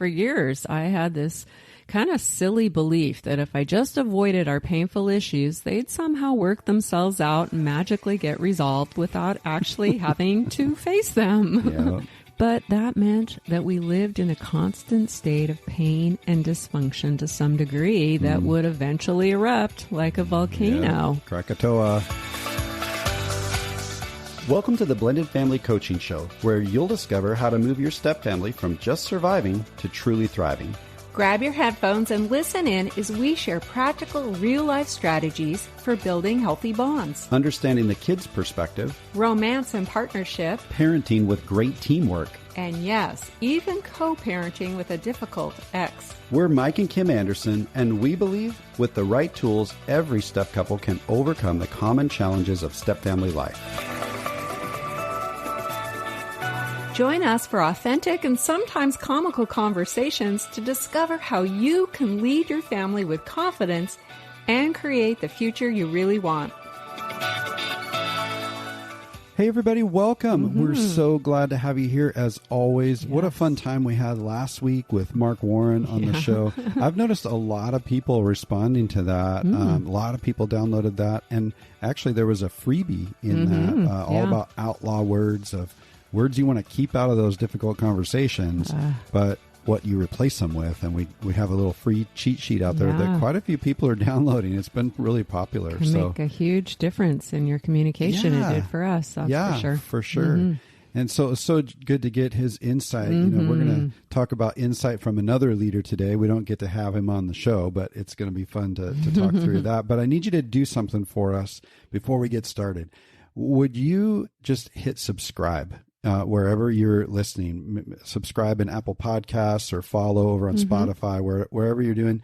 For years, I had this kind of silly belief that if I just avoided our painful issues, they'd somehow work themselves out and magically get resolved without actually having to face them. Yeah. But that meant that we lived in a constant state of pain and dysfunction to some degree that would eventually erupt like a volcano. Yeah. Krakatoa. Welcome to the Blended Family Coaching Show, where you'll discover how to move your stepfamily from just surviving to truly thriving. Grab your headphones and listen in as we share practical, real-life strategies for building healthy bonds, Understanding the kids' perspective, romance and partnership, parenting with great teamwork. and yes, even co-parenting with a difficult ex. We're Mike and Kim Anderson, and we believe with the right tools, every step couple can overcome the common challenges of stepfamily life. Join us for authentic and sometimes comical conversations to discover how you can lead your family with confidence and create the future you really want. Hey everybody, welcome. We're so glad to have you here as always. Yes. What a fun time we had last week with Mark Warren on the show. I've noticed a lot of people responding to that. A lot of people downloaded that. And actually there was a freebie in that, all about outlaw words you want to keep out of those difficult conversations, but what you replace them with. And we have a little free cheat sheet out there that quite a few people are downloading. It's been really popular. Can make a huge difference in your communication. It did for us. That's for sure. And so it's so good to get his insight. You know, we're going to talk about insight from another leader today. We don't get to have him on the show, but it's going to be fun to talk through that. But I need you to do something for us before we get started. Would you just hit subscribe? Wherever you're listening, subscribe in Apple Podcasts or follow over on Spotify, wherever you're doing.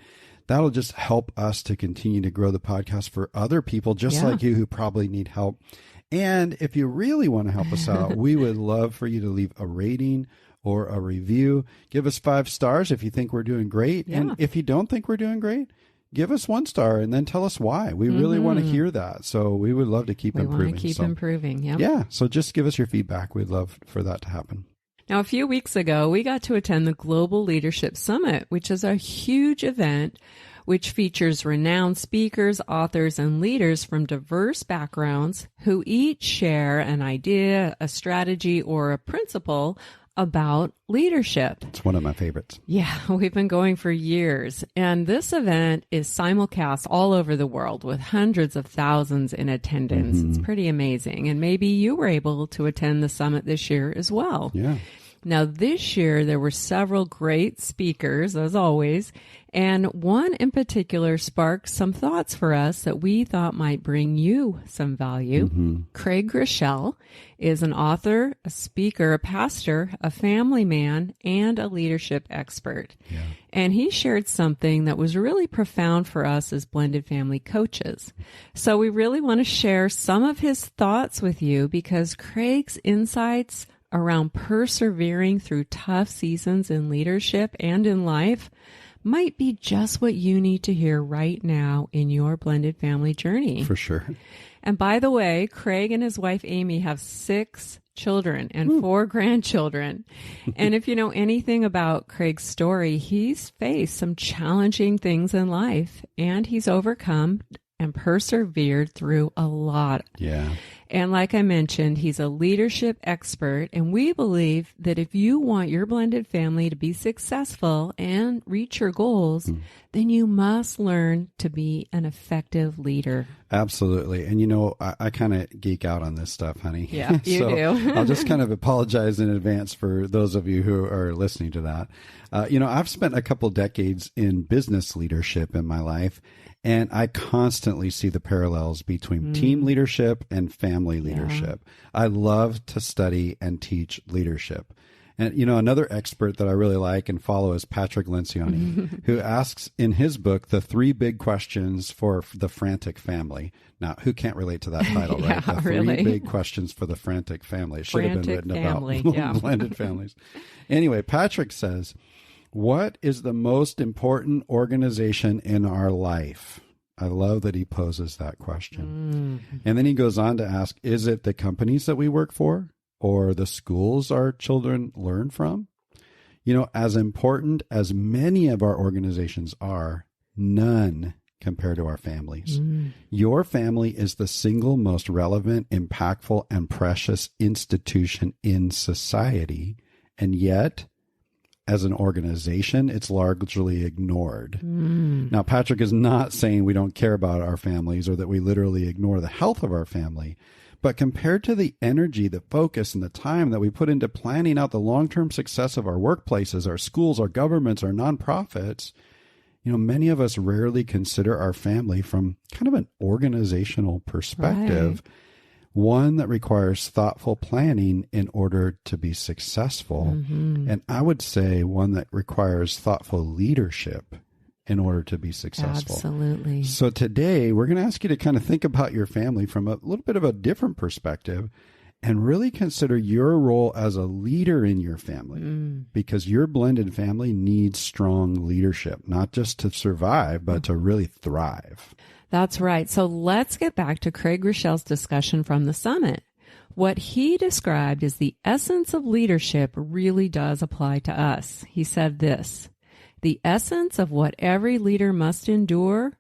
That'll just help us to continue to grow the podcast for other people just like you who probably need help. And if you really want to help us out, we would love for you to leave a rating or a review. Give us 5 stars if you think we're doing great. Yeah. And if you don't think we're doing great, give us 1 star and then tell us why. We really want to hear that. So we would love to keep improving. We want to keep improving. Yep. Yeah. So just give us your feedback. We'd love for that to happen. Now, a few weeks ago, we got to attend the Global Leadership Summit, which is a huge event which features renowned speakers, authors, and leaders from diverse backgrounds who each share an idea, a strategy, or a principle about leadership. It's one of my favorites. Yeah, we've been going for years. And this event is simulcast all over the world with hundreds of thousands in attendance. It's pretty amazing. And maybe you were able to attend the summit this year as well. Yeah. Now, this year, there were several great speakers, as always, and one in particular sparked some thoughts for us that we thought might bring you some value. Craig Groeschel is an author, a speaker, a pastor, a family man, and a leadership expert. Yeah. And he shared something that was really profound for us as blended family coaches. So we really want to share some of his thoughts with you because Craig's insights around persevering through tough seasons in leadership and in life might be just what you need to hear right now in your blended family journey. For sure. And by the way, Craig and his wife Amy have 6 children and 4 grandchildren. And if you know anything about Craig's story, he's faced some challenging things in life and he's overcome and persevered through a lot. Yeah. And like I mentioned, he's a leadership expert, and we believe that if you want your blended family to be successful and reach your goals, then you must learn to be an effective leader. Absolutely. And you know, I kind of geek out on this stuff, honey. Yeah, you do. I'll just kind of apologize in advance for those of you who are listening to that. You know, I've spent a couple decades in business leadership in my life, and I constantly see the parallels between team leadership and family leadership. I love to study and teach leadership. And, you know, another expert that I really like and follow is Patrick Lencioni, who asks in his book, the 3 big questions for the frantic family. Now, who can't relate to that title, right? The 3 big questions for the frantic family. It should have been written about blended families. Anyway, Patrick says, what is the most important organization in our life? I love that he poses that question. And then he goes on to ask, is it the companies that we work for or the schools our children learn from? As important as many of our organizations are, none compared to our families. Your family is the single most relevant, impactful, and precious institution in society. And yet, as an organization, it's largely ignored. Now, Patrick is not saying we don't care about our families or that we literally ignore the health of our family. But compared to the energy, the focus, and the time that we put into planning out the long-term success of our workplaces, our schools, our governments, our nonprofits, many of us rarely consider our family from kind of an organizational perspective, one that requires thoughtful planning in order to be successful. And I would say one that requires thoughtful leadership in order to be successful. Absolutely. So today we're going to ask you to kind of think about your family from a little bit of a different perspective and really consider your role as a leader in your family, because your blended family needs strong leadership, not just to survive, but to really thrive. That's right. So let's get back to Craig Rochelle's discussion from the summit. What he described as the essence of leadership really does apply to us. He said this: the essence of what every leader must endure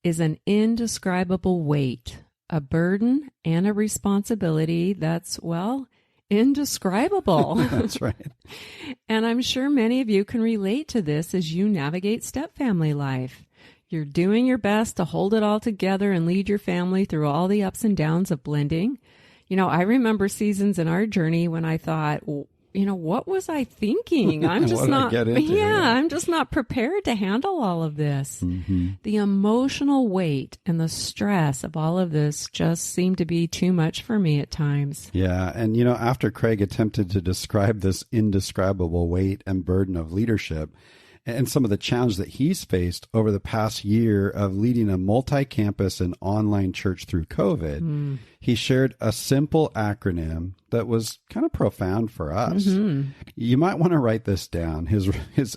is an indescribable weight, a burden, and a responsibility that's, indescribable. That's right. And I'm sure many of you can relate to this as you navigate step-family life. You're doing your best to hold it all together and lead your family through all the ups and downs of blending. I remember seasons in our journey when I thought, what was I thinking? I'm just I'm just not prepared to handle all of this. The emotional weight and the stress of all of this just seemed to be too much for me at times. Yeah. And, after Craig attempted to describe this indescribable weight and burden of leadership and some of the challenge that he's faced over the past year of leading a multi-campus and online church through COVID, he shared a simple acronym that was kind of profound for us. You might want to write this down. His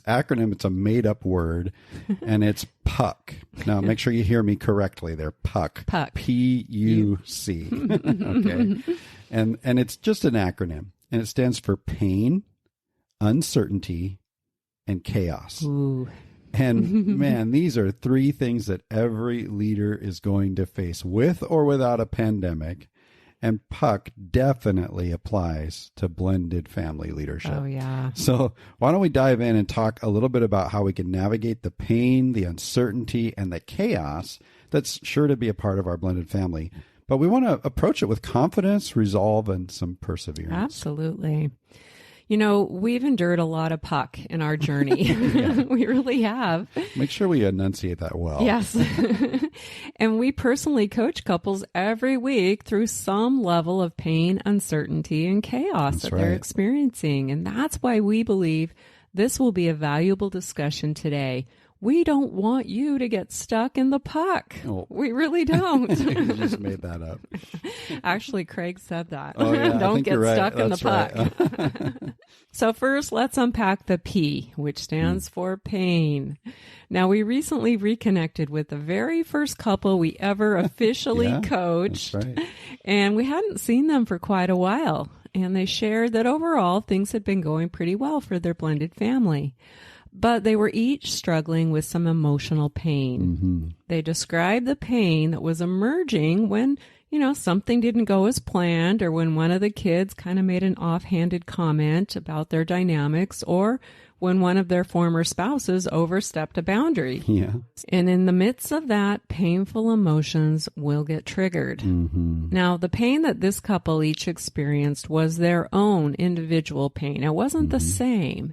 acronym, it's a made-up word, and it's PUC. Now, make sure you hear me correctly there. PUC. PUC. P-U-C. Okay. And it's just an acronym, and it stands for pain, uncertainty, and chaos. Ooh. And man, these are three things that every leader is going to face with or without a pandemic. And PUC definitely applies to blended family leadership. Oh, yeah. So why don't we dive in and talk a little bit about how we can navigate the pain, the uncertainty, and the chaos that's sure to be a part of our blended family. But we want to approach it with confidence, resolve, and some perseverance. Absolutely. We've endured a lot of PUC in our journey. We really have. Make sure we enunciate that well. Yes. And we personally coach couples every week through some level of pain, uncertainty, and chaos that they're experiencing. And that's why we believe this will be a valuable discussion today. We don't want you to get stuck in the PUC. Oh. We really don't. You just made that up. Actually, Craig said that. Oh, yeah, Don't get stuck in the PUC. Right. So first, let's unpack the P, which stands for pain. Now, we recently reconnected with the very first couple we ever officially coached. That's right. And we hadn't seen them for quite a while. And they shared that overall, things had been going pretty well for their blended family. But they were each struggling with some emotional pain. They described the pain that was emerging when, something didn't go as planned, or when one of the kids kind of made an offhanded comment about their dynamics, or when one of their former spouses overstepped a boundary. Yeah. And in the midst of that, painful emotions will get triggered. Now, the pain that this couple each experienced was their own individual pain. It wasn't the same.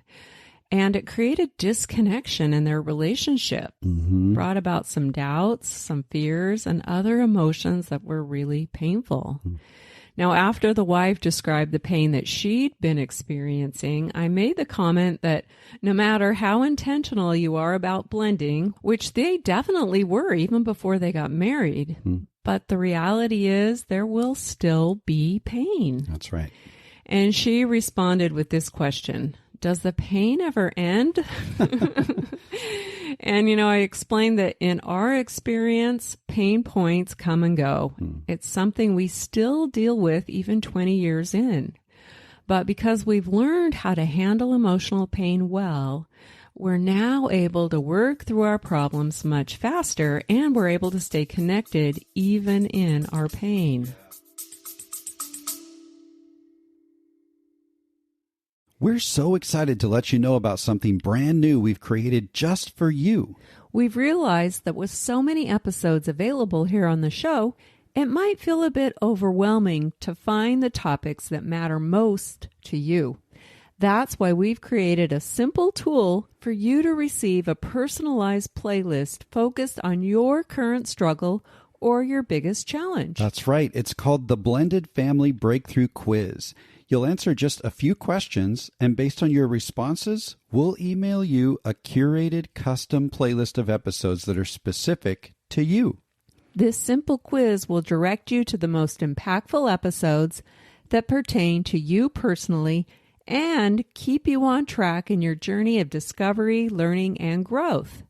And it created disconnection in their relationship, brought about some doubts, some fears, and other emotions that were really painful. Now, after the wife described the pain that she'd been experiencing, I made the comment that no matter how intentional you are about blending, which they definitely were even before they got married, but the reality is there will still be pain. That's right. And she responded with this question: does the pain ever end? And, I explained that in our experience, pain points come and go. It's something we still deal with even 20 years in. But because we've learned how to handle emotional pain well, we're now able to work through our problems much faster, and we're able to stay connected even in our pain. We're so excited to let you know about something brand new we've created just for you. We've realized that with so many episodes available here on the show, it might feel a bit overwhelming to find the topics that matter most to you. That's why we've created a simple tool for you to receive a personalized playlist focused on your current struggle or your biggest challenge. That's right. It's called the Blended Family Breakthrough Quiz. You'll answer just a few questions, and based on your responses, we'll email you a curated custom playlist of episodes that are specific to you. This simple quiz will direct you to the most impactful episodes that pertain to you personally and keep you on track in your journey of discovery, learning, and growth.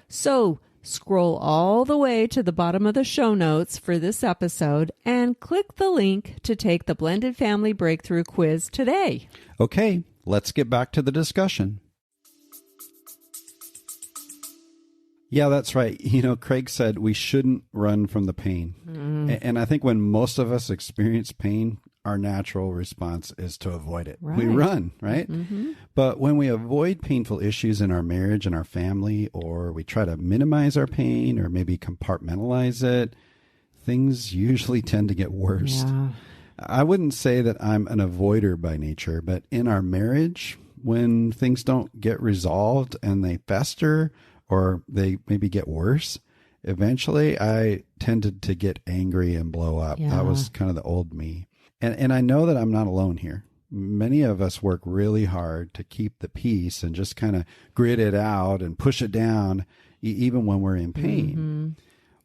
So, scroll all the way to the bottom of the show notes for this episode and click the link to take the Blended Family Breakthrough Quiz today. Okay, let's get back to the discussion. Yeah, that's right. Craig said we shouldn't run from the pain. And I think when most of us experience pain, our natural response is to avoid it. Right. We run, right? Mm-hmm. But when we avoid painful issues in our marriage and our family, or we try to minimize our pain or maybe compartmentalize it, things usually tend to get worse. Yeah. I wouldn't say that I'm an avoider by nature, but in our marriage, when things don't get resolved and they fester or they maybe get worse, eventually I tended to get angry and blow up. Yeah. That was kind of the old me. And I know that I'm not alone here. Many of us work really hard to keep the peace and just kind of grit it out and push it down, even when we're in pain. Mm-hmm.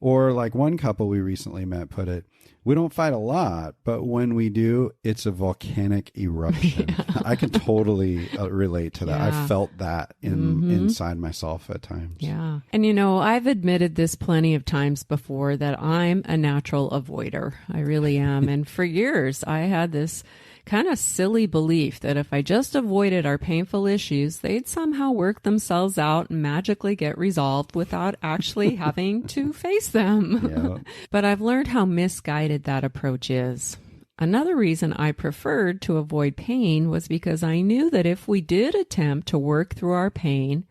Or like one couple we recently met put it, we don't fight a lot, but when we do, it's a volcanic eruption. Yeah. I can totally relate to that. Yeah. I felt that inside myself at times. Yeah. And I've admitted this plenty of times before that I'm a natural avoider. I really am. And for years, I had this kind of silly belief that if I just avoided our painful issues, they'd somehow work themselves out and magically get resolved without actually having to face them. Yeah. But I've learned how misguided that approach is. Another reason I preferred to avoid pain was because I knew that if we did attempt to work through our pain,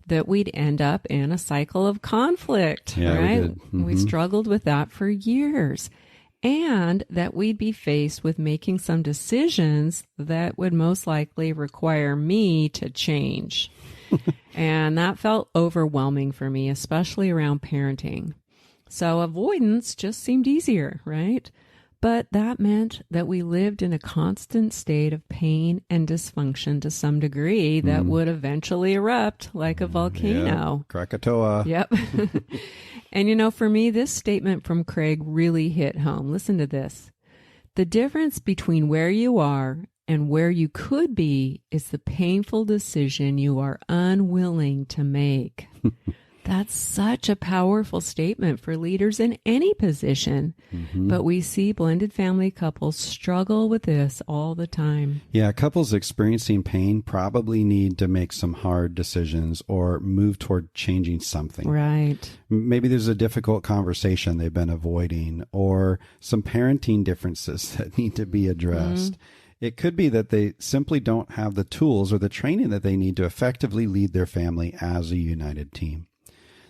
that we'd end up in a cycle of conflict, yeah, right? We did. Mm-hmm. We struggled with that for years. And that we'd be faced with making some decisions that would most likely require me to change. And that felt overwhelming for me, especially around parenting. So avoidance just seemed easier, right? But that meant that we lived in a constant state of pain and dysfunction to some degree that would eventually erupt like a volcano. Yeah. Krakatoa. Yep. And for me, this statement from Craig really hit home. Listen to this. The difference between where you are and where you could be is the painful decision you are unwilling to make. That's such a powerful statement for leaders in any position. Mm-hmm. But we see blended family couples struggle with this all the time. Yeah, couples experiencing pain probably need to make some hard decisions or move toward changing something. Right. Maybe there's a difficult conversation they've been avoiding or some parenting differences that need to be addressed. Mm-hmm. It could be that they simply don't have the tools or the training that they need to effectively lead their family as a united team.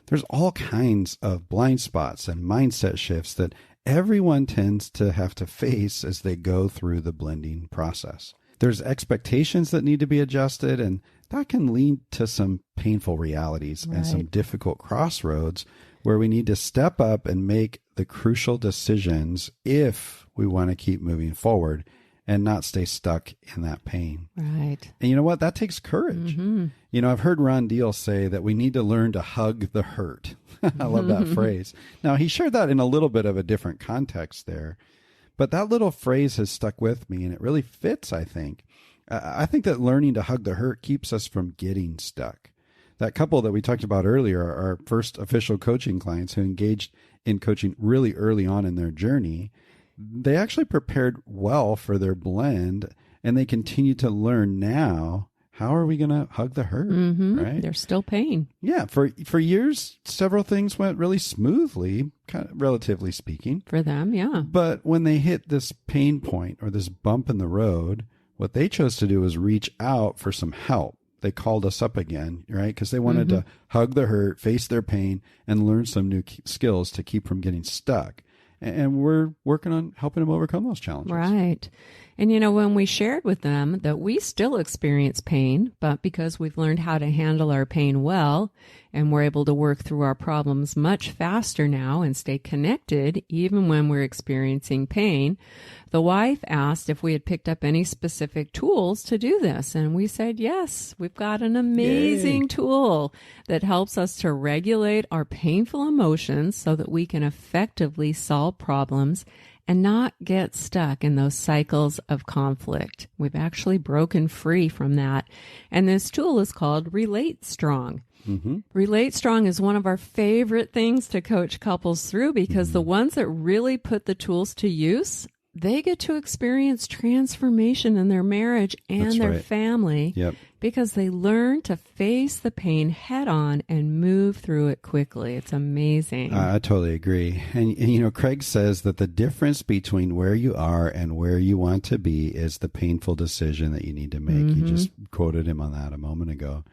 There's all kinds of blind spots and mindset shifts that everyone tends to have to face as they go through the blending process. There's expectations that need to be adjusted, and that can lead to some painful realities and some difficult crossroads where we need to step up and make the crucial decisions if we want to keep moving forward and not stay stuck in that pain. Right. And you know what? That takes courage. Mm-hmm. I've heard Ron Deal say that we need to learn to hug the hurt. I love that phrase. Now, he shared that in a little bit of a different context there, but that little phrase has stuck with me, and it really fits, I think. I think that learning to hug the hurt keeps us from getting stuck. That couple that we talked about earlier, our first official coaching clients who engaged in coaching really early on in their journey, they actually prepared well for their blend and they continue to learn now. How are we going to hug the hurt? Right? There's still pain. Yeah. For years, several things went really smoothly, kind of relatively speaking. For them, yeah. But when they hit this pain point or this bump in the road, what they chose to do was reach out for some help. They called us up again, right? Because they wanted to hug the hurt, face their pain, and learn some new skills to keep from getting stuck. And we're working on helping them overcome those challenges. Right. And, you know, when we shared with them that we still experience pain, but because we've learned how to handle our pain well, and we're able to work through our problems much faster now and stay connected even when we're experiencing pain, the wife asked if we had picked up any specific tools to do this. And we said, yes, we've got an amazing tool that helps us to regulate our painful emotions so that we can effectively solve problems and not get stuck in those cycles of conflict. We've actually broken free from that. And this tool is called Relate Strong. Relate Strong is one of our favorite things to coach couples through because the ones that really put the tools to use, they get to experience transformation in their marriage and their family because they learn to face the pain head on and move through it quickly. It's amazing. I totally agree. And, you know, Craig says that the difference between where you are and where you want to be is the painful decision that you need to make. You just quoted him on that a moment ago.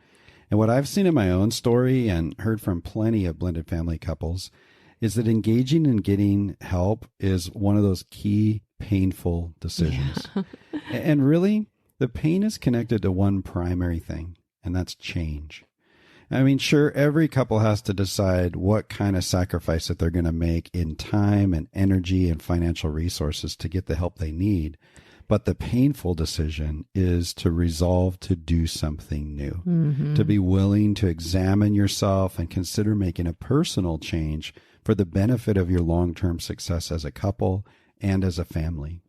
And what I've seen in my own story and heard from plenty of blended family couples is that engaging and getting help is one of those key painful decisions. And really, the pain is connected to one primary thing, and that's change. I mean, sure, every couple has to decide what kind of sacrifice that they're going to make in time and energy and financial resources to get the help they need. But the painful decision is to resolve to do something new, to be willing to examine yourself and consider making a personal change for the benefit of your long-term success as a couple and as a family.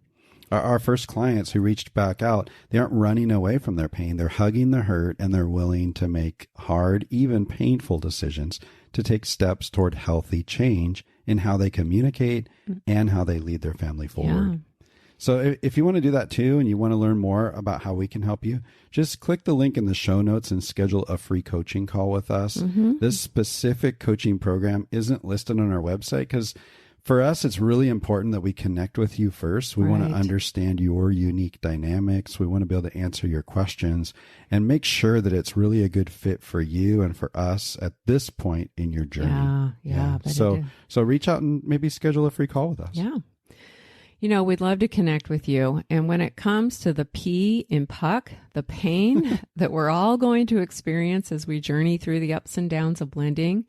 Our first clients who reached back out, they aren't running away from their pain. They're hugging the hurt, and they're willing to make hard, even painful decisions to take steps toward healthy change in how they communicate and how they lead their family forward. Yeah. So if you want to do that too, and you want to learn more about how we can help you, just click the link in the show notes and schedule a free coaching call with us. This specific coaching program isn't listed on our website because for us, it's really important that we connect with you first. We want to understand your unique dynamics. We want to be able to answer your questions and make sure that it's really a good fit for you and for us at this point in your journey. Yeah. So reach out and maybe schedule a free call with us. Yeah. You know, we'd love to connect with you. And when it comes to the P in puck, the pain that we're all going to experience as we journey through the ups and downs of blending,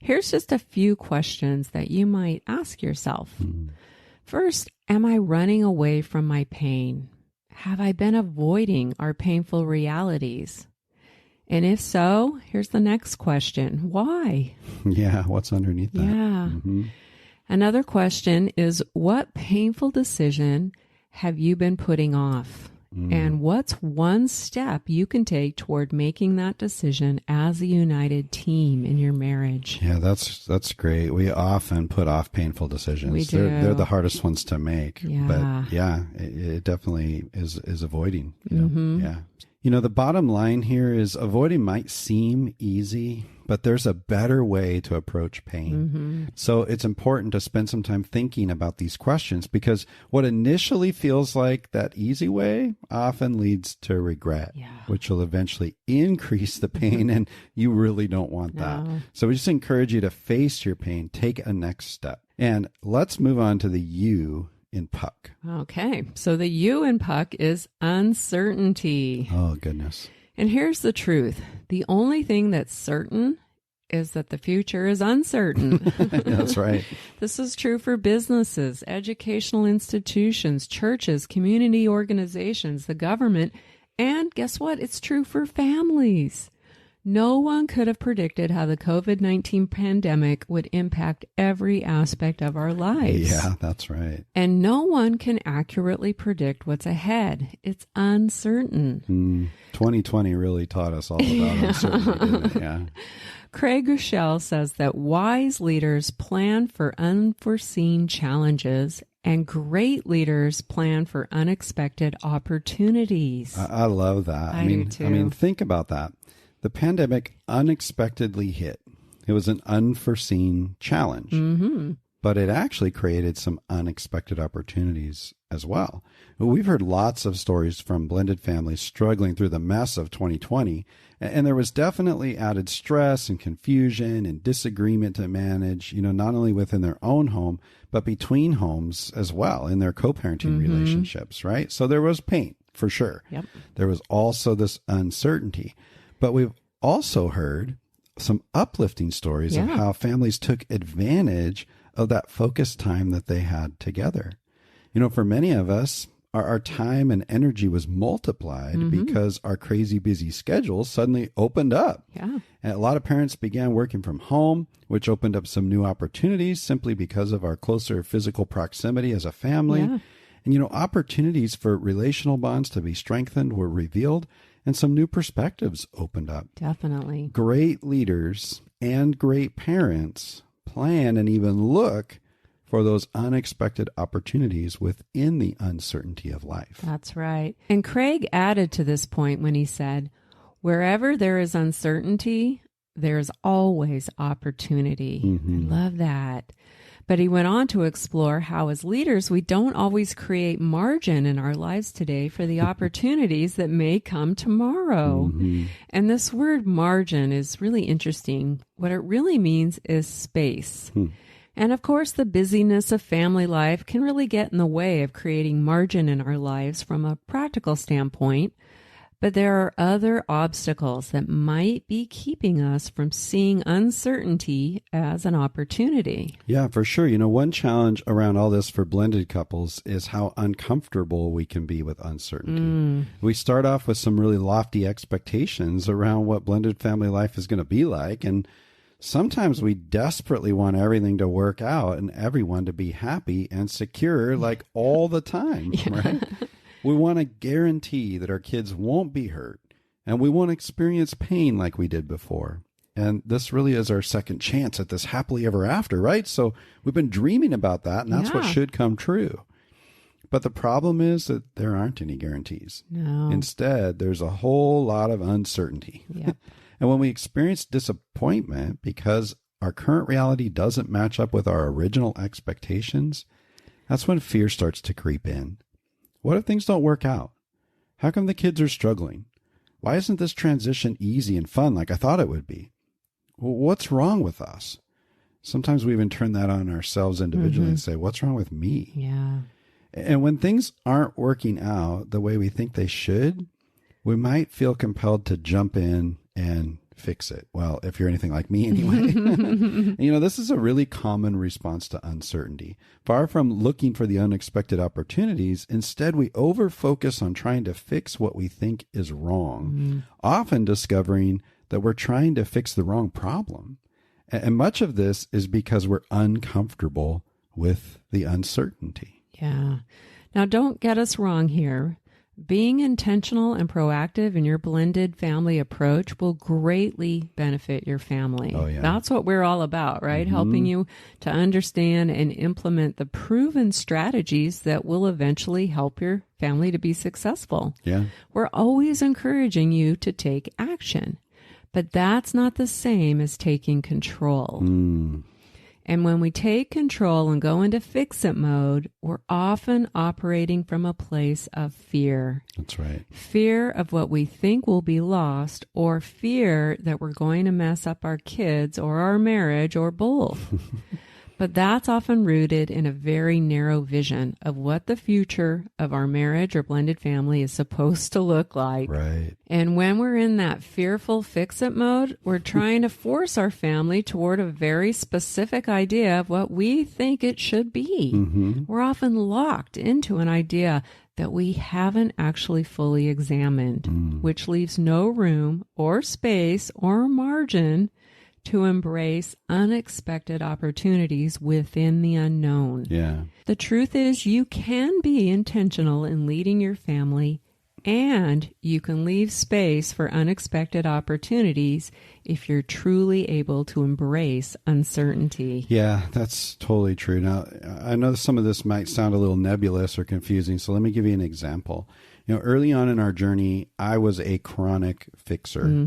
here's just a few questions that you might ask yourself. First, am I running away from my pain? Have I been avoiding our painful realities? And if so, here's the next question. Why? Yeah, what's underneath that? Yeah. Another question is, what painful decision have you been putting off? And what's one step you can take toward making that decision as a united team in your marriage? Yeah, that's great. We often put off painful decisions. We do. They're the hardest ones to make. Yeah. But yeah, it definitely is avoiding. You know? Yeah. You know, the bottom line here is avoiding might seem easy, but there's a better way to approach pain. So it's important to spend some time thinking about these questions because what initially feels like that easy way often leads to regret, which will eventually increase the pain, and you really don't want that. So we just encourage you to face your pain, take a next step. And let's move on to the U in puck. Okay, so the U in puck is uncertainty. Oh, goodness. And here's the truth. The only thing that's certain is that the future is uncertain. That's right. This is true for businesses, educational institutions, churches, community organizations, the government, and guess what? It's true for families. No one could have predicted how the COVID-19 pandemic would impact every aspect of our lives. Yeah, that's right. And no one can accurately predict what's ahead. It's uncertain. 2020 really taught us all about uncertainty, didn't it? Yeah. Craig Rochelle says that wise leaders plan for unforeseen challenges and great leaders plan for unexpected opportunities. I love that. I do too. I mean, think about that. The pandemic unexpectedly hit. It was an unforeseen challenge, but it actually created some unexpected opportunities as well. We've heard lots of stories from blended families struggling through the mess of 2020, and there was definitely added stress and confusion and disagreement to manage, not only within their own home, but between homes as well in their co-parenting relationships, right? So there was pain for sure. Yep. There was also this uncertainty, but we've also heard some uplifting stories of how families took advantage of that focused time that they had together. For many of us, our time and energy was multiplied because our crazy busy schedules suddenly opened up. Yeah. And a lot of parents began working from home, which opened up some new opportunities simply because of our closer physical proximity as a family. Yeah. And, opportunities for relational bonds to be strengthened were revealed and some new perspectives opened up. Definitely. Great leaders and great parents plan and even look for those unexpected opportunities within the uncertainty of life. That's right. And Craig added to this point when he said, wherever there is uncertainty, there's always opportunity. I love that. But he went on to explore how as leaders, we don't always create margin in our lives today for the opportunities that may come tomorrow. And this word margin is really interesting. What it really means is space. And of course, the busyness of family life can really get in the way of creating margin in our lives from a practical standpoint. But there are other obstacles that might be keeping us from seeing uncertainty as an opportunity. Yeah, for sure. One challenge around all this for blended couples is how uncomfortable we can be with uncertainty. We start off with some really lofty expectations around what blended family life is going to be like. And sometimes we desperately want everything to work out and everyone to be happy and secure like all the time, right? We want to guarantee that our kids won't be hurt, and we won't experience pain like we did before. And this really is our second chance at this happily ever after, right? So we've been dreaming about that, and that's what should come true. But the problem is that there aren't any guarantees. No. Instead, there's a whole lot of uncertainty. Yep. And when we experience disappointment because our current reality doesn't match up with our original expectations, that's when fear starts to creep in. What if things don't work out? How come the kids are struggling? Why isn't this transition easy and fun like I thought it would be? Well, what's wrong with us? Sometimes we even turn that on ourselves individually and say, what's wrong with me? Yeah. And when things aren't working out the way we think they should, we might feel compelled to jump in and fix it. Well, if you're anything like me anyway. This is a really common response to uncertainty. Far from looking for the unexpected opportunities, instead we over-focus on trying to fix what we think is wrong, often discovering that we're trying to fix the wrong problem. And much of this is because we're uncomfortable with the uncertainty. Yeah. Now, don't get us wrong here. Being intentional and proactive in your blended family approach will greatly benefit your family. Oh, yeah. That's what we're all about, right? Helping you to understand and implement the proven strategies that will eventually help your family to be successful. Yeah. We're always encouraging you to take action, but that's not the same as taking control. And when we take control and go into fix-it mode, we're often operating from a place of fear. That's right. Fear of what we think will be lost, or fear that we're going to mess up our kids or our marriage or both. But that's often rooted in a very narrow vision of what the future of our marriage or blended family is supposed to look like. Right. And when we're in that fearful fix-it mode, we're trying to force our family toward a very specific idea of what we think it should be. We're often locked into an idea that we haven't actually fully examined, which leaves no room or space or margin to embrace unexpected opportunities within the unknown. Yeah. The truth is, you can be intentional in leading your family And you can leave space for unexpected opportunities if you're truly able to embrace uncertainty. Yeah, that's totally true. Now, I know some of this might sound a little nebulous or confusing, so let me give you an example. Early on in our journey, I was a chronic fixer.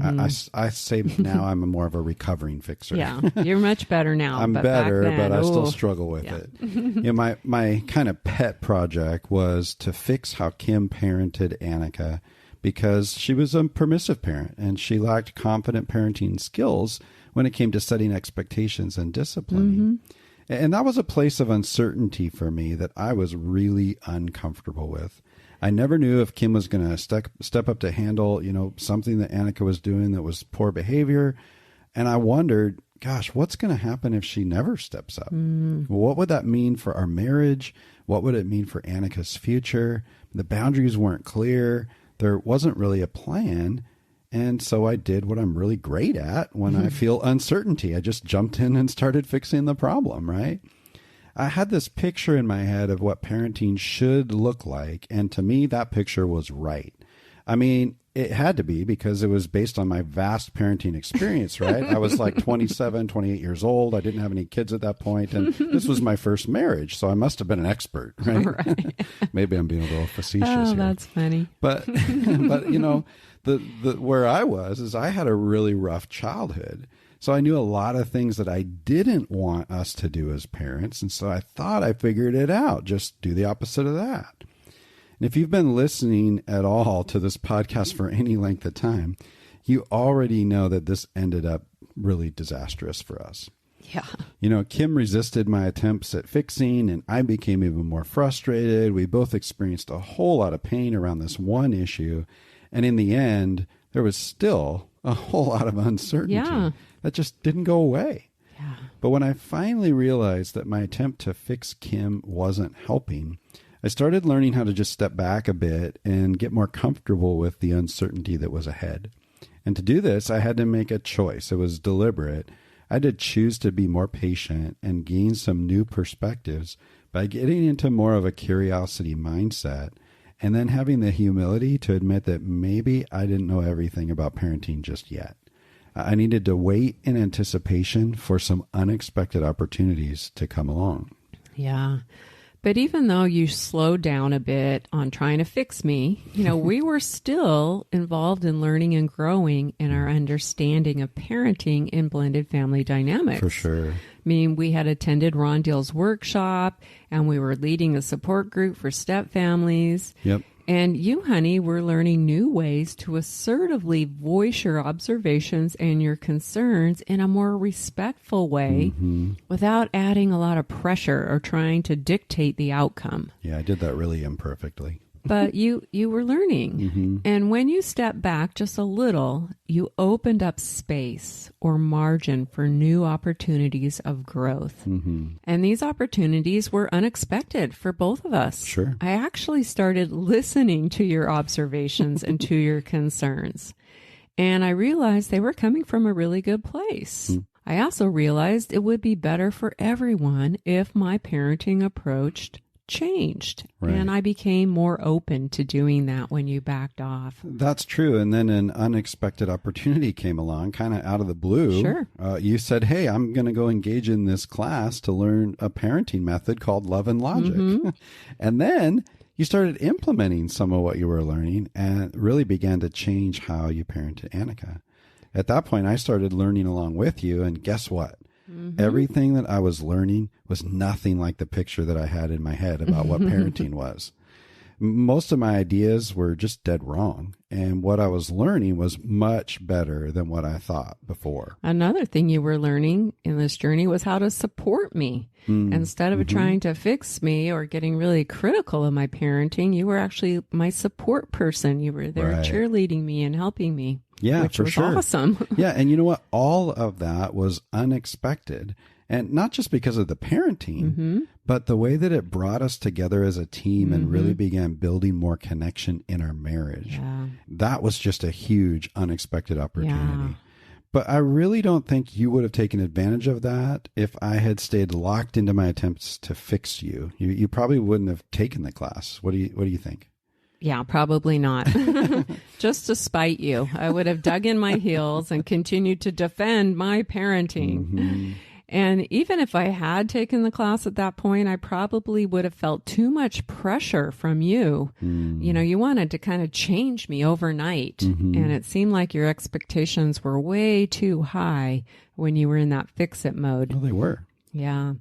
I say now I'm more of a recovering fixer. Yeah, you're much better now. I'm but better, back then, but I still struggle with it. My kind of pet project was to fix how Kim parented Annika, because she was a permissive parent and she lacked confident parenting skills when it came to setting expectations and disciplining. And that was a place of uncertainty for me that I was really uncomfortable with. I never knew if Kim was going to step up to handle, something that Annika was doing that was poor behavior. And I wondered, gosh, what's going to happen if she never steps up? What would that mean for our marriage? What would it mean for Annika's future? The boundaries weren't clear. There wasn't really a plan. And so I did what I'm really great at when I feel uncertainty. I just jumped in and started fixing the problem, right? I had this picture in my head of what parenting should look like, and to me, that picture was right. I mean, it had to be because it was based on my vast parenting experience, right? I was like 27, 28 years old. I didn't have any kids at that point, and this was my first marriage, so I must have been an expert, right? Right. Maybe I'm being a little facetious here. That's funny. But the where I was is I had a really rough childhood. So I knew a lot of things that I didn't want us to do as parents. And so I thought I figured it out. Just do the opposite of that. And if you've been listening at all to this podcast for any length of time, you already know that this ended up really disastrous for us. Yeah. Kim resisted my attempts at fixing, and I became even more frustrated. We both experienced a whole lot of pain around this one issue. And in the end, there was still a whole lot of uncertainty. Yeah. That just didn't go away. Yeah. But when I finally realized that my attempt to fix Kim wasn't helping, I started learning how to just step back a bit and get more comfortable with the uncertainty that was ahead. And to do this, I had to make a choice. It was deliberate. I had to choose to be more patient and gain some new perspectives by getting into more of a curiosity mindset, and then having the humility to admit that maybe I didn't know everything about parenting just yet. I needed to wait in anticipation for some unexpected opportunities to come along. Yeah. But even though you slowed down a bit on trying to fix me, we were still involved in learning and growing in our understanding of parenting in blended family dynamics. For sure. I mean, we had attended Ron Deal's workshop, and we were leading a support group for step families. Yep. And you, honey, were learning new ways to assertively voice your observations and your concerns in a more respectful way without adding a lot of pressure or trying to dictate the outcome. Yeah, I did that really imperfectly. But you were learning. And when you stepped back just a little, you opened up space or margin for new opportunities of growth. And these opportunities were unexpected for both of us. Sure. I actually started listening to your observations and to your concerns. And I realized they were coming from a really good place. I also realized it would be better for everyone if my parenting approach changed. Right. And I became more open to doing that when you backed off. That's true. And then an unexpected opportunity came along, kind of out of the blue. Sure. You said, hey, I'm going to go engage in this class to learn a parenting method called Love and Logic. And then you started implementing some of what you were learning and really began to change how you parented Annika. At that point, I started learning along with you. And guess what? Everything that I was learning was nothing like the picture that I had in my head about what parenting was. Most of my ideas were just dead wrong. And what I was learning was much better than what I thought before. Another thing you were learning in this journey was how to support me. Instead of trying to fix me or getting really critical of my parenting, you were actually my support person. You were there cheerleading me and helping me. Yeah, which for was sure. Awesome. Yeah. And you know what? All of that was unexpected. And not just because of the parenting, but the way that it brought us together as a team and really began building more connection in our marriage. Yeah. That was just a huge unexpected opportunity. Yeah. But I really don't think you would have taken advantage of that if I had stayed locked into my attempts to fix you. You probably wouldn't have taken the class. What do you think? Yeah, probably not. Just to spite you, I would have dug in my heels and continued to defend my parenting. Mm-hmm. And even if I had taken the class at that point, I probably would have felt too much pressure from you. You know, you wanted to kind of change me overnight. And it seemed like your expectations were way too high when you were in that fix-it mode. Well, they were. Yeah.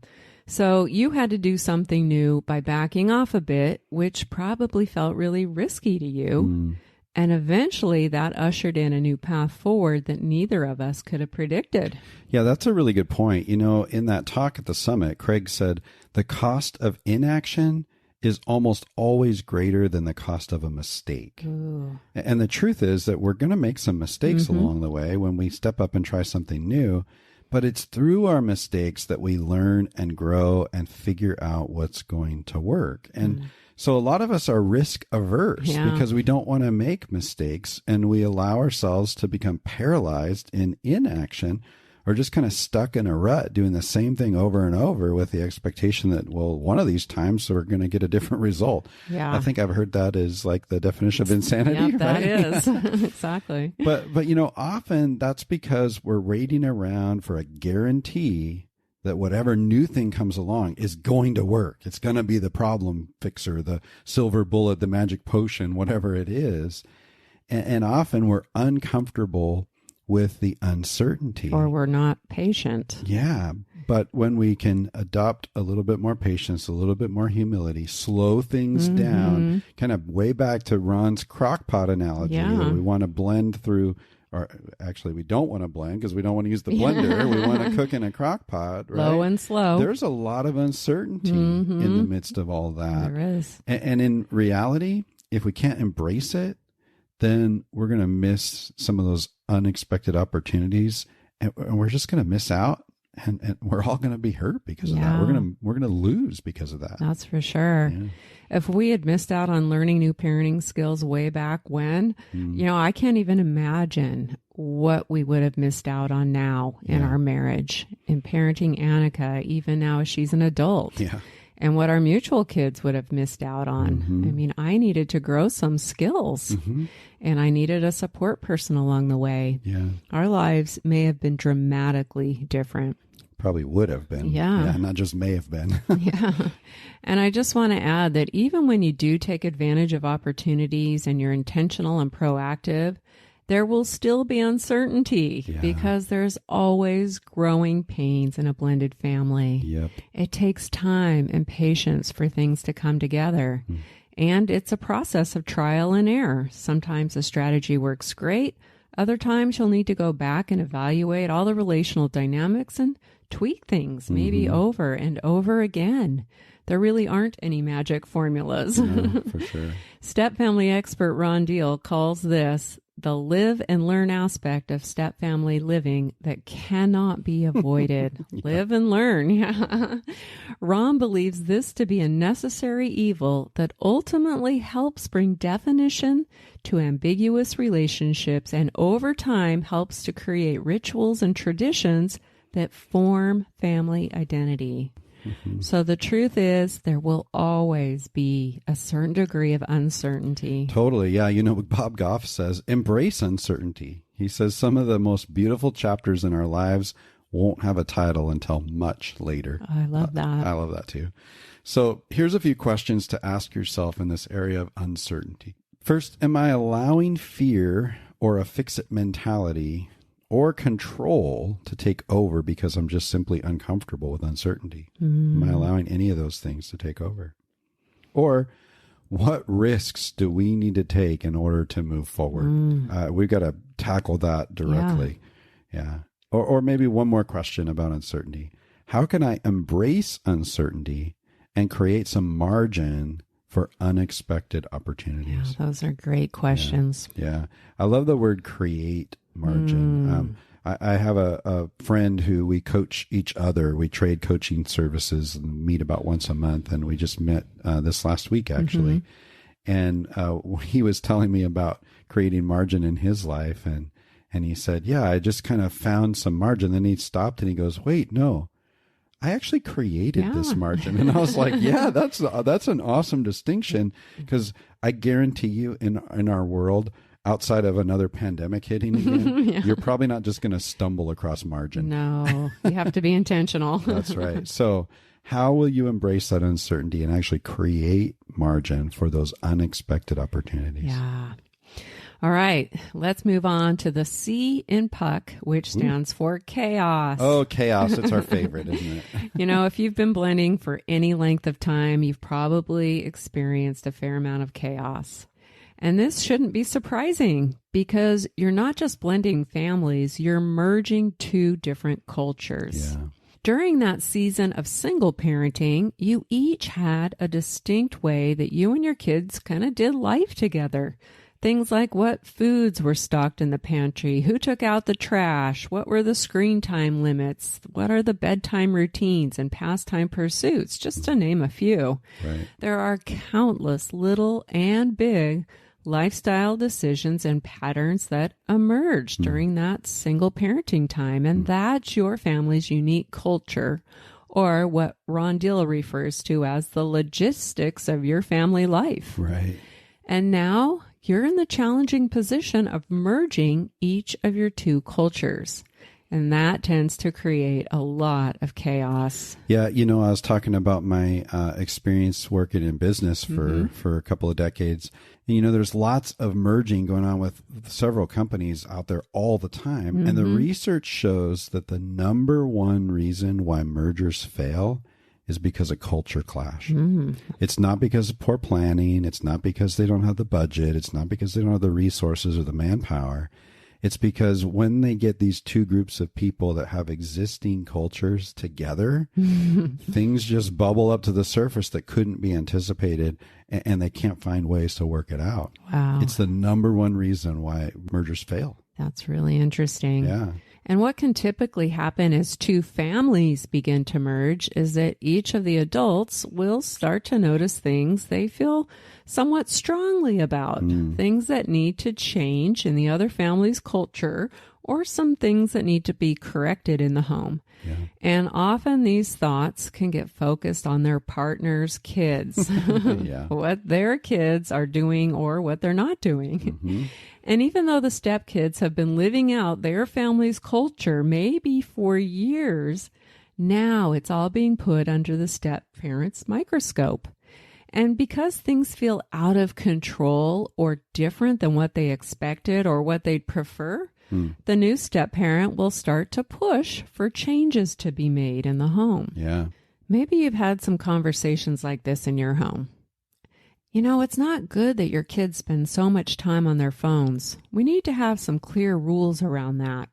So you had to do something new by backing off a bit, which probably felt really risky to you. And eventually that ushered in a new path forward that neither of us could have predicted. Yeah, that's a really good point. You know, in that talk at the summit, Craig said the cost of inaction is almost always greater than the cost of a mistake. Ooh. And the truth is that we're going to make some mistakes along the way when we step up and try something new. But it's through our mistakes that we learn and grow and figure out what's going to work. And so a lot of us are risk averse because we don't want to make mistakes, and we allow ourselves to become paralyzed in inaction or just kind of stuck in a rut doing the same thing over and over with the expectation that, well, one of these times we're going to get a different result. Yeah. I think I've heard that is like the definition of insanity. Yeah, that right? is. Exactly. But, you know, often that's because we're waiting around for a guarantee that whatever new thing comes along is going to work. It's going to be the problem fixer, the silver bullet, the magic potion, whatever it is. And often we're uncomfortable with the uncertainty. Or we're not patient. Yeah. But when we can adopt a little bit more patience, a little bit more humility, slow things down, kind of way back to Ron's crock pot analogy, that we want to blend through. Or actually, we don't want to blend because we don't want to use the blender. We want to cook in a crock pot, right? Low and slow. There's a lot of uncertainty in the midst of all that. There is. And in reality, if we can't embrace it, then we're going to miss some of those unexpected opportunities, and we're just going to miss out. And we're all going to be hurt because of that. We're going to lose because of that. That's for sure. Yeah. If we had missed out on learning new parenting skills way back when, you know, I can't even imagine what we would have missed out on now in our marriage, in parenting Annika, even now as she's an adult. Yeah. And what our mutual kids would have missed out on. I mean, I needed to grow some skills and I needed a support person along the way. Yeah. Our lives may have been dramatically different. Probably would have been. Yeah. Not just may have been. Yeah. And I just want to add that even when you do take advantage of opportunities and you're intentional and proactive, there will still be uncertainty because there's always growing pains in a blended family. Yep. It takes time and patience for things to come together. And it's a process of trial and error. Sometimes a strategy works great. Other times you'll need to go back and evaluate all the relational dynamics and tweak things maybe over and over again. There really aren't any magic formulas. No, for sure. Step family expert Ron Deal calls this the live and learn aspect of step family living that cannot be avoided. Live and learn. Yeah. Ron believes this to be a necessary evil that ultimately helps bring definition to ambiguous relationships and over time helps to create rituals and traditions that form family identity. So the truth is there will always be a certain degree of uncertainty. Totally. Yeah. You know, Bob Goff says, embrace uncertainty. He says some of the most beautiful chapters in our lives won't have a title until much later. I love that. I love that too. So here's a few questions to ask yourself in this area of uncertainty. First, am I allowing fear or a fix-it mentality or control to take over because I'm just simply uncomfortable with uncertainty? Am I allowing any of those things to take over? Or what risks do we need to take in order to move forward? We've got to tackle that directly. Yeah. Or maybe one more question about uncertainty. How can I embrace uncertainty and create some margin for unexpected opportunities? Yeah, those are great questions. Yeah. I love the word create margin. I have a friend who we coach each other. We trade coaching services and meet about once a month. And we just met this last week, actually. And he was telling me about creating margin in his life. And he said, yeah, I just kind of found some margin. Then he stopped and he goes, wait, no, I actually created this Yeah. margin. And I was like, yeah, that's an awesome distinction, because I guarantee you in our world, outside of another pandemic hitting again, Yeah. you're probably not just going to stumble across margin. No, you have to be intentional. That's right. So how will you embrace that uncertainty and actually create margin for those unexpected opportunities? Yeah. All right, let's move on to the C in PUCK, which stands for chaos. Oh, chaos. It's our favorite, isn't it? You know, if you've been blending for any length of time, you've probably experienced a fair amount of chaos. And this shouldn't be surprising, because you're not just blending families, you're merging two different cultures. Yeah. During that season of single parenting, you each had a distinct way that you and your kids kind of did life together. Things like what foods were stocked in the pantry, who took out the trash, what were the screen time limits, what are the bedtime routines and pastime pursuits, just to name a few. Right. There are countless little and big lifestyle decisions and patterns that emerge during that single parenting time, and that's your family's unique culture, or what Ron Deal refers to as the logistics of your family life. Right. And now you're in the challenging position of merging each of your two cultures. And that tends to create a lot of chaos. Yeah, you know, I was talking about my experience working in business for a couple of decades. And, you know, there's lots of merging going on with several companies out there all the time. And the research shows that the number one reason why mergers fail is because of culture clash. It's not because of poor planning. It's not because they don't have the budget. It's not because they don't have the resources or the manpower. It's because when they get these two groups of people that have existing cultures together, things just bubble up to the surface that couldn't be anticipated, and they can't find ways to work it out. Wow. It's the number one reason why mergers fail. That's really interesting. Yeah. And what can typically happen as two families begin to merge is that each of the adults will start to notice things they feel somewhat strongly about, things that need to change in the other family's culture, or some things that need to be corrected in the home. Yeah. And often these thoughts can get focused on their partner's kids, Yeah. what their kids are doing or what they're not doing. And even though the stepkids have been living out their family's culture maybe for years, now it's all being put under the step-parent's microscope. And because things feel out of control or different than what they expected or what they'd prefer, the new step-parent will start to push for changes to be made in the home. Yeah. Maybe you've had some conversations like this in your home. You know, it's not good that your kids spend so much time on their phones. We need to have some clear rules around that.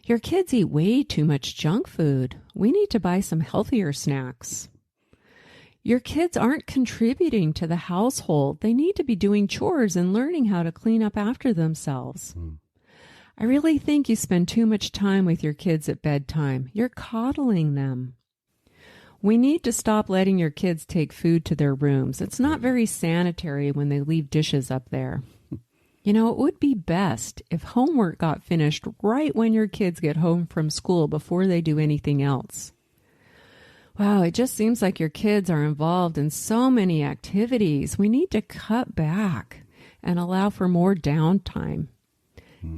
Your kids eat way too much junk food. We need to buy some healthier snacks. Your kids aren't contributing to the household. They need to be doing chores and learning how to clean up after themselves. I really think you spend too much time with your kids at bedtime. You're coddling them. We need to stop letting your kids take food to their rooms. It's not very sanitary when they leave dishes up there. You know, it would be best if homework got finished right when your kids get home from school before they do anything else. Wow, it just seems like your kids are involved in so many activities. We need to cut back and allow for more downtime.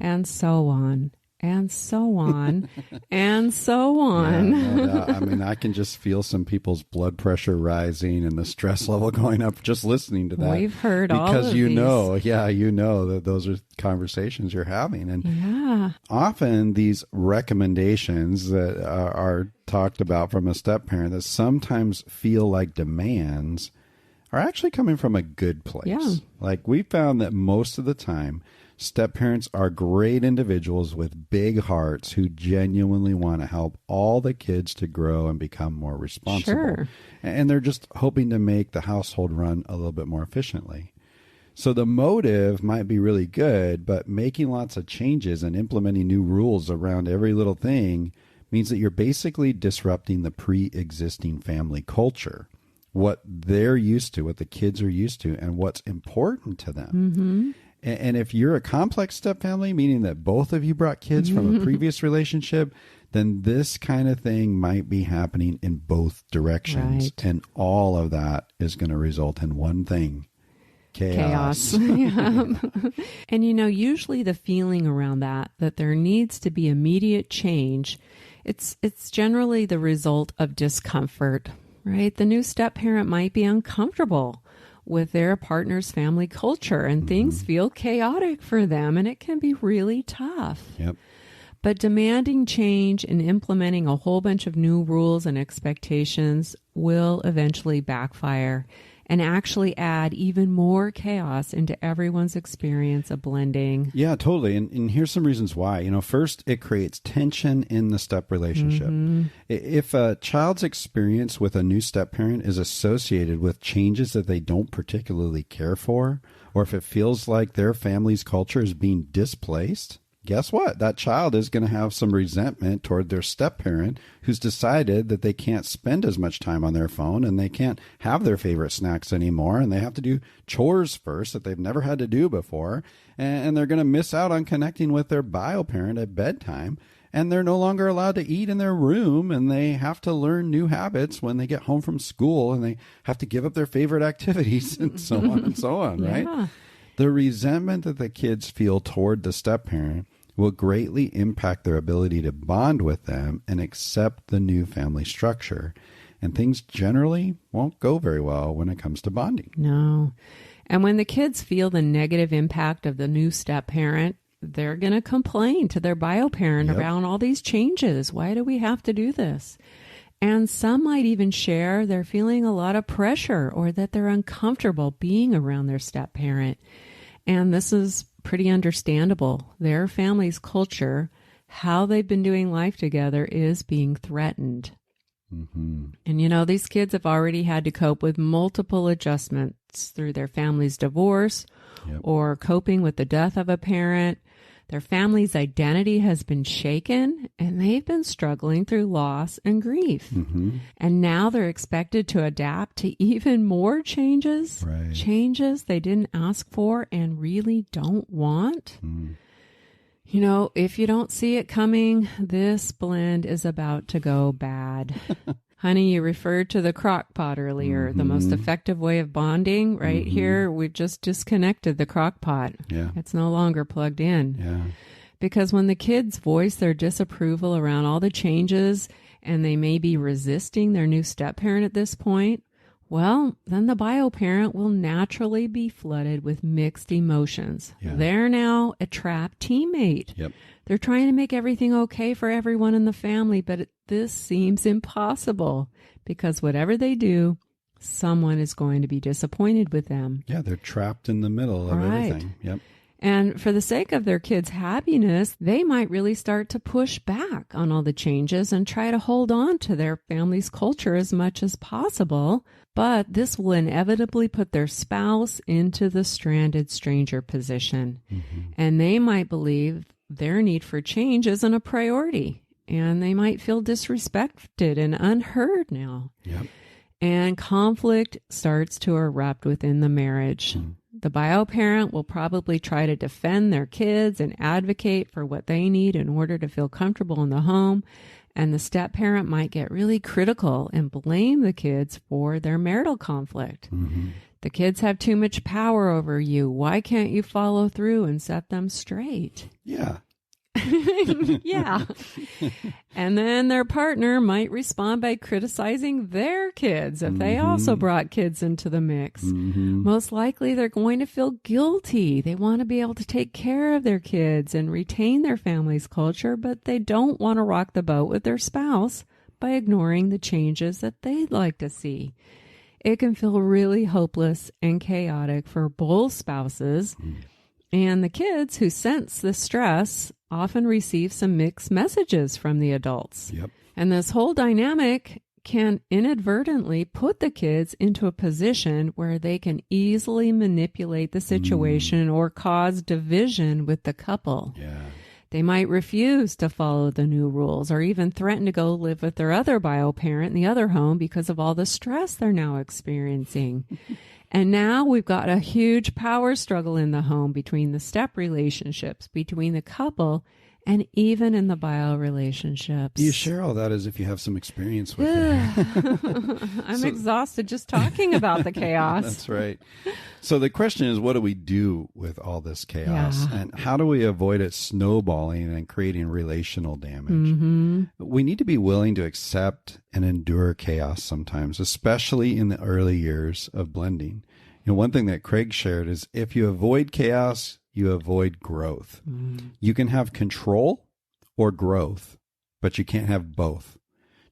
And so on, and so on, and so on. Yeah, no doubt. I mean, I can just feel some people's blood pressure rising and the stress level going up just listening to that. We've heard all of because you these. know that those are conversations you're having. And Yeah. often these recommendations that are talked about from a step parent that sometimes feel like demands are actually coming from a good place. Yeah. Like we found that most of the time, step parents are great individuals with big hearts who genuinely want to help all the kids to grow and become more responsible. Sure. And they're just hoping to make the household run a little bit more efficiently. So the motive might be really good, but making lots of changes and implementing new rules around every little thing means that you're basically disrupting the pre-existing family culture, what they're used to, what the kids are used to, and what's important to them. And if you're a complex step family, meaning that both of you brought kids from a previous relationship, then this kind of thing might be happening in both directions. Right. And all of that is going to result in one thing. Chaos. Yeah. And usually the feeling around that there needs to be immediate change, it's generally the result of discomfort, right? The new step parent might be uncomfortable with their partner's family culture and things feel chaotic for them, and it can be really tough. Yep. But demanding change and implementing a whole bunch of new rules and expectations will eventually backfire and actually add even more chaos into everyone's experience of blending. Yeah, totally. And here's some reasons why. First, it creates tension in the step relationship. If a child's experience with a new step parent is associated with changes that they don't particularly care for, or if it feels like their family's culture is being displaced, guess what? That child is going to have some resentment toward their step parent who's decided that they can't spend as much time on their phone and they can't have their favorite snacks anymore, and they have to do chores first that they've never had to do before, and they're going to miss out on connecting with their bio parent at bedtime, and they're no longer allowed to eat in their room, and they have to learn new habits when they get home from school, and they have to give up their favorite activities and so on and so on, right? Yeah. The resentment that the kids feel toward the step parent will greatly impact their ability to bond with them and accept the new family structure. And things generally won't go very well when it comes to bonding. No. And when the kids feel the negative impact of the new step parent, they're going to complain to their bio parent around all these changes. Why do we have to do this? And some might even share they're feeling a lot of pressure or that they're uncomfortable being around their step parent. And this is pretty understandable. Their family's culture, how they've been doing life together, is being threatened. And these kids have already had to cope with multiple adjustments through their family's divorce or coping with the death of a parent. Their family's identity has been shaken, and they've been struggling through loss and grief. And now they're expected to adapt to even more changes, changes they didn't ask for and really don't want. If you don't see it coming, this blend is about to go bad. Honey, you referred to the crock pot earlier, the most effective way of bonding. Right here, we've just disconnected the crock pot. Yeah. It's no longer plugged in. Yeah. Because when the kids voice their disapproval around all the changes and they may be resisting their new step parent at this point, well, then the bio parent will naturally be flooded with mixed emotions. Yeah. They're now a trapped teammate. Yep. They're trying to make everything okay for everyone in the family, but this seems impossible because whatever they do, someone is going to be disappointed with them. Yeah, they're trapped in the middle of everything. Yep. And for the sake of their kids' happiness, they might really start to push back on all the changes and try to hold on to their family's culture as much as possible. But this will inevitably put their spouse into the stranded stranger position. And they might believe their need for change isn't a priority. And they might feel disrespected and unheard now. Yep. And conflict starts to erupt within the marriage. The bio parent will probably try to defend their kids and advocate for what they need in order to feel comfortable in the home. And the step parent might get really critical and blame the kids for their marital conflict. The kids have too much power over you. Why can't you follow through and set them straight? Yeah. Yeah. And then their partner might respond by criticizing their kids if they also brought kids into the mix. Most likely they're going to feel guilty. They want to be able to take care of their kids and retain their family's culture, but they don't want to rock the boat with their spouse by ignoring the changes that they'd like to see. It can feel really hopeless and chaotic for both spouses. And the kids who sense the stress often receive some mixed messages from the adults. Yep. And this whole dynamic can inadvertently put the kids into a position where they can easily manipulate the situation or cause division with the couple. Yeah. They might refuse to follow the new rules or even threaten to go live with their other bio parent in the other home because of all the stress they're now experiencing. And now we've got a huge power struggle in the home between the step relationships, between the couple and even in the bio relationships. You share all that as if you have some experience with it. I'm exhausted just talking about the chaos. That's right. So the question is, what do we do with all this chaos? Yeah. And how do we avoid it snowballing and creating relational damage? We need to be willing to accept and endure chaos sometimes, especially in the early years of blending. One thing that Craig shared is if you avoid chaos, you avoid growth. You can have control or growth, but you can't have both.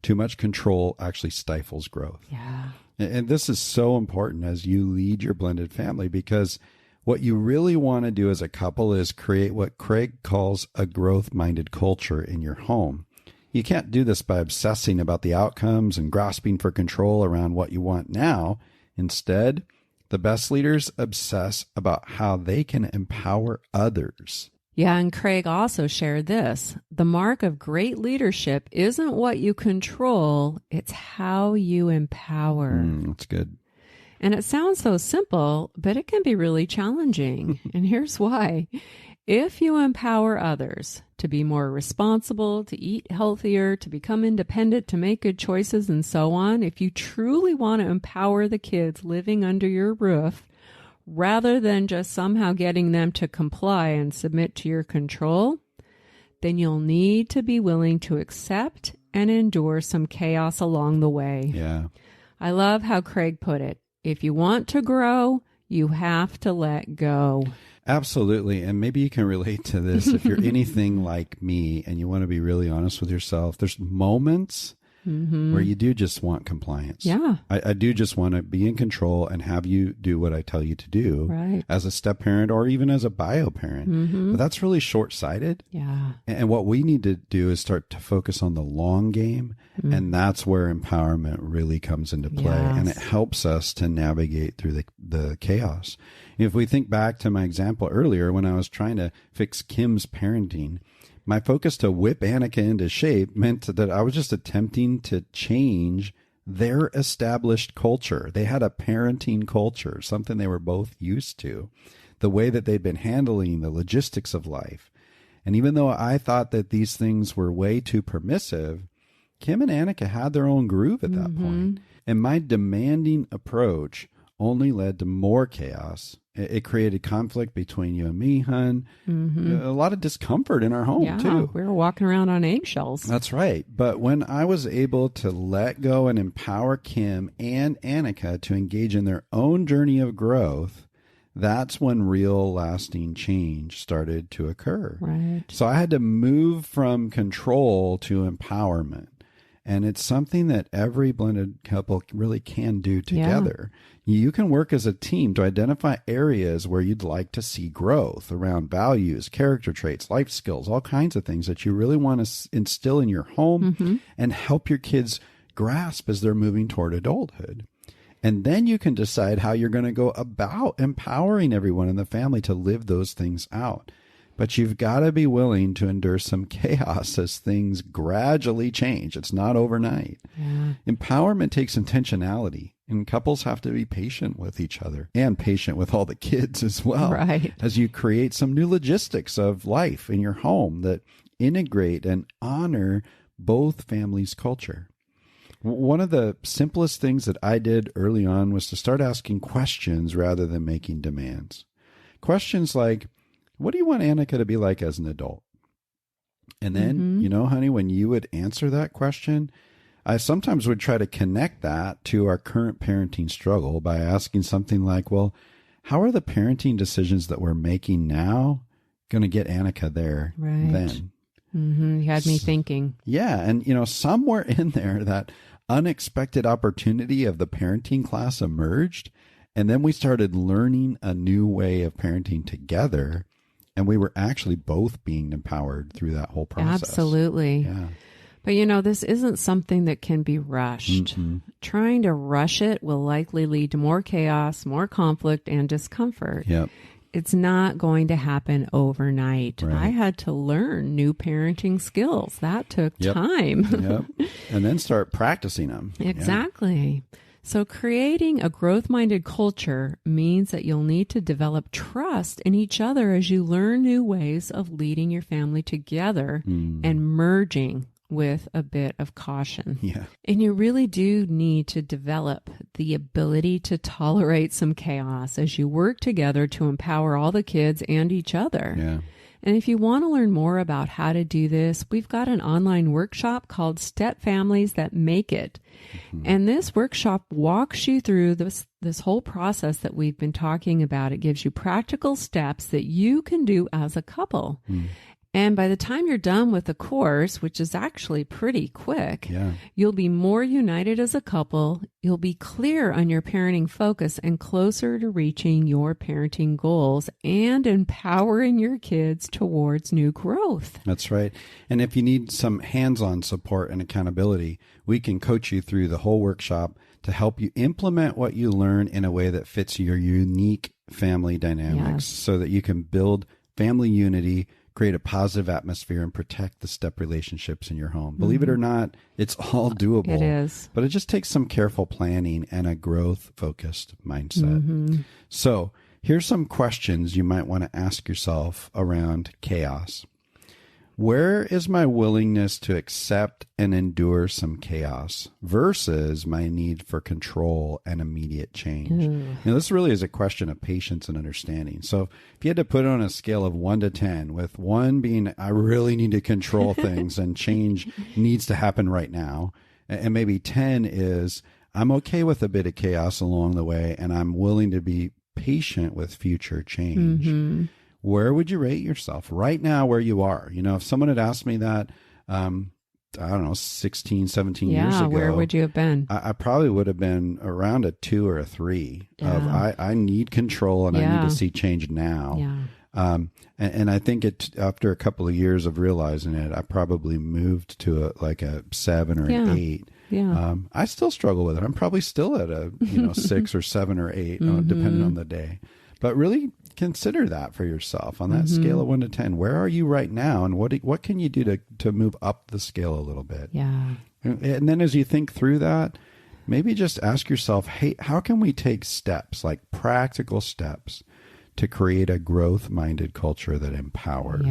Too much control actually stifles growth. Yeah. And this is so important as you lead your blended family, because what you really want to do as a couple is create what Craig calls a growth-minded culture in your home. You can't do this by obsessing about the outcomes and grasping for control around what you want now. Instead, the best leaders obsess about how they can empower others. Yeah, and Craig also shared this. The mark of great leadership isn't what you control, it's how you empower. That's good. And it sounds so simple, but it can be really challenging. And here's why. If you empower others to be more responsible, to eat healthier, to become independent, to make good choices, and so on, if you truly want to empower the kids living under your roof, rather than just somehow getting them to comply and submit to your control, then you'll need to be willing to accept and endure some chaos along the way. Yeah. I love how Craig put it. If you want to grow, you have to let go. Absolutely. And maybe you can relate to this if you're anything like me and you want to be really honest with yourself. There's moments where you do just want compliance. Yeah. I do just want to be in control and have you do what I tell you to do as a step parent or even as a bio parent. But that's really short-sighted. Yeah. And what we need to do is start to focus on the long game. And that's where empowerment really comes into play. Yes. And it helps us to navigate through the chaos. If we think back to my example earlier, when I was trying to fix Kim's parenting, my focus to whip Annika into shape meant that I was just attempting to change their established culture. They had a parenting culture, something they were both used to, the way that they'd been handling the logistics of life. And even though I thought that these things were way too permissive, Kim and Annika had their own groove at that point. And my demanding approach only led to more chaos. It created conflict between you and me, hon. A lot of discomfort in our home, too. We were walking around on eggshells. That's right. But when I was able to let go and empower Kim and Annika to engage in their own journey of growth, that's when real lasting change started to occur. Right. So I had to move from control to empowerment. And it's something that every blended couple really can do together. You can work as a team to identify areas where you'd like to see growth around values, character traits, life skills, all kinds of things that you really want to instill in your home and help your kids grasp as they're moving toward adulthood. And then you can decide how you're going to go about empowering everyone in the family to live those things out. But you've got to be willing to endure some chaos as things gradually change. It's not overnight. Yeah. Empowerment takes intentionality, and couples have to be patient with each other and patient with all the kids as well. Right. As you create some new logistics of life in your home that integrate and honor both families' culture. One of the simplest things that I did early on was to start asking questions rather than making demands. Questions like, what do you want Annika to be like as an adult? And then, honey, when you would answer that question, I sometimes would try to connect that to our current parenting struggle by asking something like, well, how are the parenting decisions that we're making now going to get Annika there then? You had me thinking. Yeah. And, somewhere in there, that unexpected opportunity of the parenting class emerged. And then we started learning a new way of parenting together. And we were actually both being empowered through that whole process. Absolutely. Yeah. But this isn't something that can be rushed. Trying to rush it will likely lead to more chaos, more conflict, and discomfort. Yep. It's not going to happen overnight. Right. I had to learn new parenting skills. That took time. And then start practicing them. Exactly. So creating a growth-minded culture means that you'll need to develop trust in each other as you learn new ways of leading your family together and merging with a bit of caution. Yeah. And you really do need to develop the ability to tolerate some chaos as you work together to empower all the kids and each other. Yeah. And if you want to learn more about how to do this, we've got an online workshop called Step Families That Make It. And this workshop walks you through this whole process that we've been talking about. It gives you practical steps that you can do as a couple. And by the time you're done with the course, which is actually pretty quick, you'll be more united as a couple. You'll be clear on your parenting focus and closer to reaching your parenting goals and empowering your kids towards new growth. That's right. And if you need some hands-on support and accountability, we can coach you through the whole workshop to help you implement what you learn in a way that fits your unique family dynamics so that you can build family unity, create a positive atmosphere, and protect the step relationships in your home. Believe it or not, it's all doable. It is. But it just takes some careful planning and a growth-focused mindset. So here's some questions you might want to ask yourself around chaos. Where is my willingness to accept and endure some chaos versus my need for control and immediate change? Now, this really is a question of patience and understanding. So if you had to put it on a scale of 1 to 10, with 1 being I really need to control things and change needs to happen right now, and maybe 10 is I'm okay with a bit of chaos along the way and I'm willing to be patient with future change. Where would you rate yourself right now where you are? You know, if someone had asked me that, I don't know, 16, 17 years ago. Where would you have been? I probably would have been around a 2 or a 3 of I need control and I need to see change now. And I think after a couple of years of realizing it, I probably moved to a 7 or an 8. I still struggle with it. I'm probably still at a 6 or 7 or 8, depending on the day. But really consider that for yourself on that scale of 1 to 10. Where are you right now, and what can you do to move up the scale a little bit? And then as you think through that, maybe just ask yourself, hey, how can we take steps, like practical steps, to create a growth-minded culture that empowers?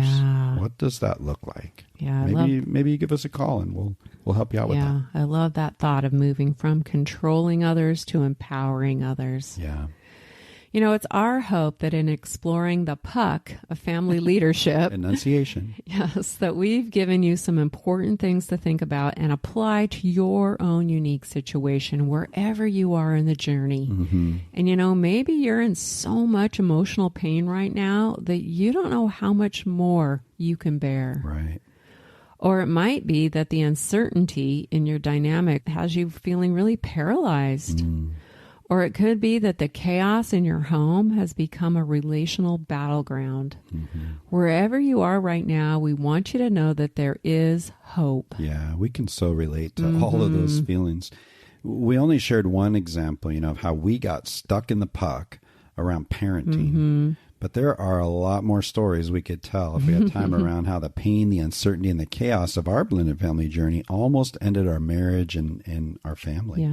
What does that look like? Maybe you give us a call and we'll help you out with that. I love that thought of moving from controlling others to empowering others. You know, it's our hope that in exploring the puck of family leadership, enunciation, that we've given you some important things to think about and apply to your own unique situation wherever you are in the journey. And, you know, maybe you're in so much emotional pain right now that you don't know how much more you can bear. Right. Or it might be that the uncertainty in your dynamic has you feeling really paralyzed. Or it could be that the chaos in your home has become a relational battleground. Wherever you are right now, we want you to know that there is hope. Yeah, we can so relate to all of those feelings. We only shared one example, of how we got stuck in the puck around parenting. But there are a lot more stories we could tell if we had time around how the pain, the uncertainty, and the chaos of our blended family journey almost ended our marriage and our family.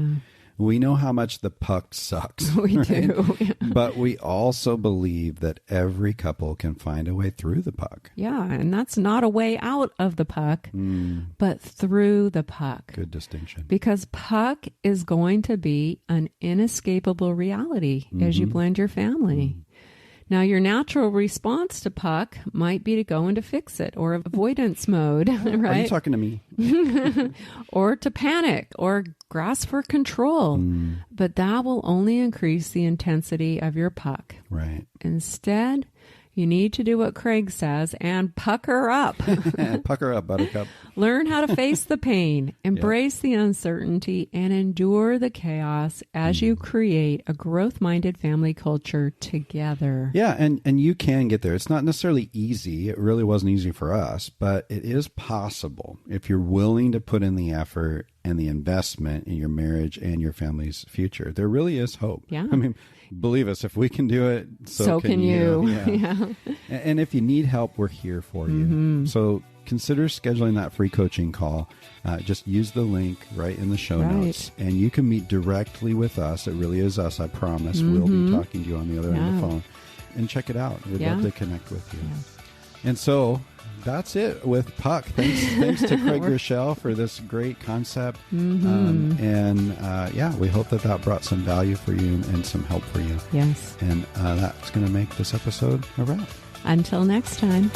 We know how much the puck sucks. We do. But we also believe that every couple can find a way through the puck. And that's not a way out of the puck, but through the puck. Good distinction. Because puck is going to be an inescapable reality as you blend your family. Now, your natural response to puck might be to go into fix it or avoidance mode, right? Are you talking to me? Or to panic or grasp for control. But that will only increase the intensity of your puck. Right. Instead, you need to do what Craig says and pucker up. Pucker up, buttercup. Learn how to face the pain, embrace the uncertainty, and endure the chaos as you create a growth-minded family culture together. Yeah, and you can get there. It's not necessarily easy. It really wasn't easy for us, but it is possible if you're willing to put in the effort and the investment in your marriage and your family's future. There really is hope. Yeah. I mean, believe us, if we can do it, so can you. Yeah. And if you need help, we're here for you. So consider scheduling that free coaching call. Just use the link right in the show notes, and you can meet directly with us. It really is us, I promise. We'll be talking to you on the other end of the phone. And check it out. We'd love to connect with you. Yeah. And so that's it with Puck. Thanks to Craig Rochelle for this great concept. And we hope that brought some value for you and some help for you. Yes. And that's going to make this episode a wrap. Until next time.